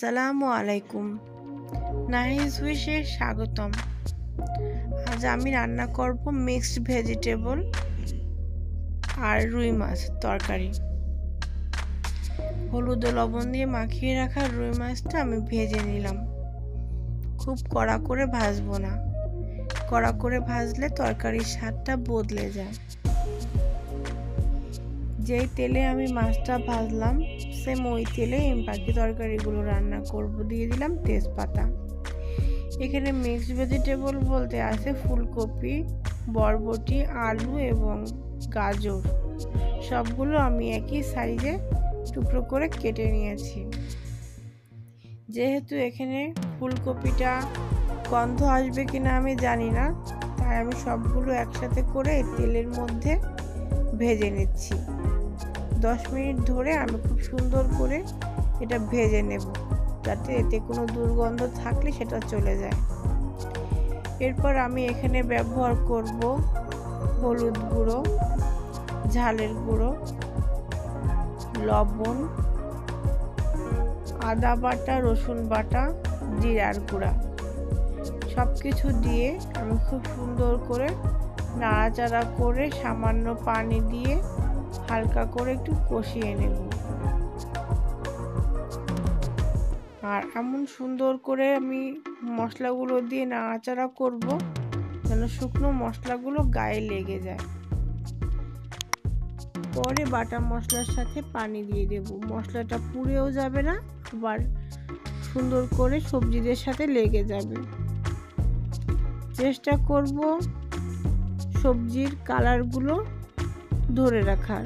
আসসালামু আলাইকুম। নাহিস উইশে স্বাগতম। আজ আমি রান্না করব মিক্সড ভেজিটেবল আর রুই মাছ তরকারি। হলুদ ও লবণ দিয়ে মাখিয়ে রাখা রুই মাছটা আমি ভেজে নিলাম। খুব কড়া করে ভাজবো না, কড়া করে ভাজলে তরকারির স্বাদটা বদলে যায়। যেই তেলে আমি মাছটা ভাজলাম সেম ওই তেলে বাকি তরকারিগুলো রান্না করব। দিয়ে দিলাম তেজপাতা। এখানে মিক্সড ভেজিটেবল বলতে আছে ফুলকপি, বরবটি, আলু এবং গাজর। সবগুলো আমি একই সাইজে টুকরো করে কেটে নিয়েছি। যেহেতু এখানে ফুলকপিটা গন্ধ আসবে কিনা আমি জানি না, তাই আমি সবগুলো একসাথে করে তেলের মধ্যে ভেজে নিচ্ছি। 10 মিনিট ধরে আমি খুব সুন্দর করে এটা ভেজে নেব, যাতে এতে কোনো দুর্গন্ধ থাকলে সেটা চলে যায়। এরপর আমি এখানে ব্যবহার করব হলুদ গুঁড়ো, ঝালের গুঁড়ো, লবণ, আদা বাটা, রসুন বাটা, জিরার গুঁড়া। সব কিছু দিয়ে আমি খুব সুন্দর করে নাড়াচাড়া করে সামান্য পানি দিয়ে হালকা করে একটু কষিয়ে নেব। আর এমন সুন্দর করে আমি মশলাগুলো দিয়ে নাড়াচাড়া করব যেন শুকনো মশলাগুলো গায়ে লেগে যায়। পরে বাটা মশলার সাথে পানি দিয়ে দেব। মশলাটা পুড়েও যাবে না, আবার সুন্দর করে সবজিদের সাথে লেগে যাবে। চেষ্টা করব সবজির কালারগুলো ধরে রাখার।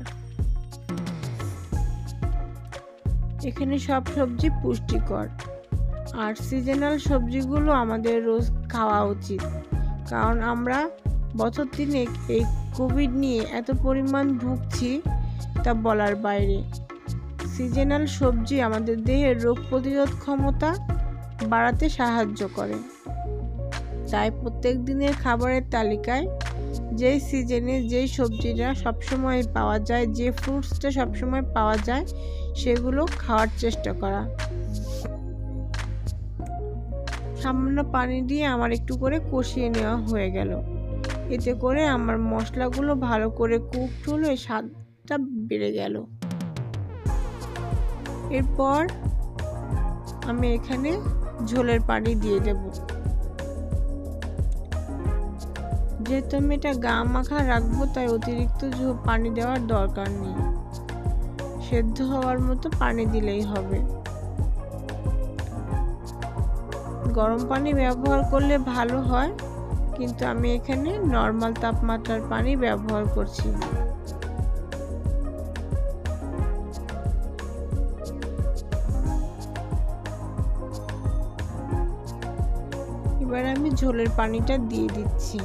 এখানে সব সবজি পুষ্টিকর, আর সিজনাল সবজিগুলো আমাদের রোজ খাওয়া উচিত, কারণ আমরা বছর তিনেক এই কোভিড নিয়ে এত পরিমাণ ভুগছি তা বলার বাইরে। সিজনাল সবজি আমাদের দেহের রোগ প্রতিরোধ ক্ষমতা বাড়াতে সাহায্য করে। তাই প্রত্যেক দিনের খাবারের তালিকায় যেই সিজনে যেই সবজিটা সবসময় পাওয়া যায়, যে ফ্রুটসটা সবসময় পাওয়া যায়, সেগুলো খাওয়ার চেষ্টা করা। সামান্য পানি দিয়ে আমার একটু করে কষিয়ে নেওয়া হয়ে গেল। এতে করে আমার মশলাগুলো ভালো করে কুকড হলে স্বাদটা বেড়ে গেল। এরপর আমি এখানে ঝোলের পানি দিয়ে দেব। যেহেতু আমি এটা গা মাখা রাখবো, তাই অতিরিক্ত পানি দেওয়ার দরকার নেই। সেদ্ধ হওয়ার মতো পানি দিলেই হবে। গরম পানি ব্যবহার করলে ভালো হয়, কিন্তু আমি এখানে নর্মাল তাপমাত্রার পানি ব্যবহার করছি। এবার আমি ঝোলের পানিটা দিয়ে দিচ্ছি।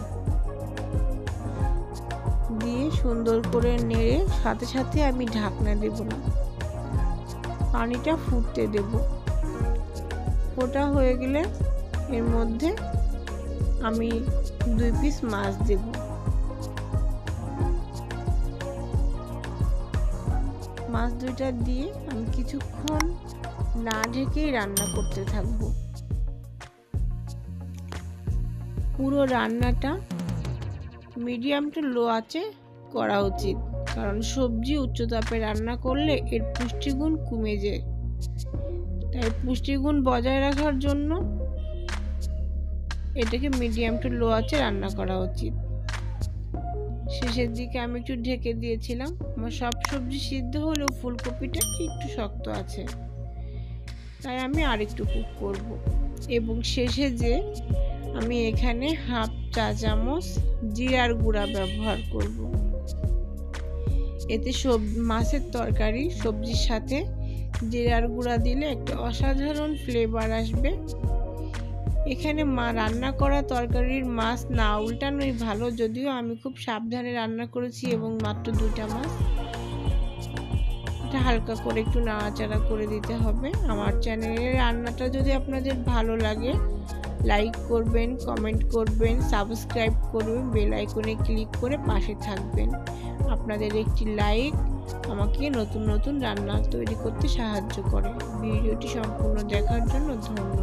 দিয়ে সুন্দর করে নেড়ে সাথে সাথে আমি ঢাকনা দেব না, পানিটা ফুটতে দেব। ফোটা হয়ে গেলে এর মধ্যে আমি 2 পিস মাছ দেব। মাছ দুইটা দিয়ে আমি কিছুক্ষণ না ঢেকেই রান্না করতে থাকবো। পুরো রান্নাটা মিডিয়াম টু লো আঁচে করা উচিত, কারণ সবজি উচ্চ তাপে রান্না করলে এর পুষ্টিগুণ কমে যায়। তাই পুষ্টিগুণ বজায় রাখার জন্য এটাকে মিডিয়াম টু লো আঁচে রান্না করা উচিত। শেষের দিকে আমি একটু ঢেকে দিয়েছিলাম। আমার সব সবজি সিদ্ধ হলেও ফুলকপিটা একটু শক্ত আছে, তাই আমি আরেকটু কুক করব। এবং শেষে যে আমি এখানে হাফ চা চামচ জিরার গুঁড়া ব্যবহার করব। এতে মাছের তরকারি সবজির সাথে জিরার গুঁড়া দিলে একটা অসাধারণ ফ্লেভার আসবে। এখানে রান্না করা তরকারির মাছ না উল্টানোই ভালো, যদিও আমি খুব সাবধানে রান্না করেছি এবং মাত্র 2টা মাছ। এটা হালকা করে একটু নাড়াচাড়া করে দিতে হবে। আমার চ্যানেলের রান্নাটা যদি আপনাদের ভালো লাগে, লাইক করবেন, কমেন্ট করবেন, সাবস্ক্রাইব করবেন, বেল আইকনে ক্লিক করে পাশে থাকবেন। আপনাদের একটি লাইক আমাকে নতুন নতুন রান্না তৈরি করতে সাহায্য করে। ভিডিওটি সম্পূর্ণ দেখার জন্য ধন্যবাদ।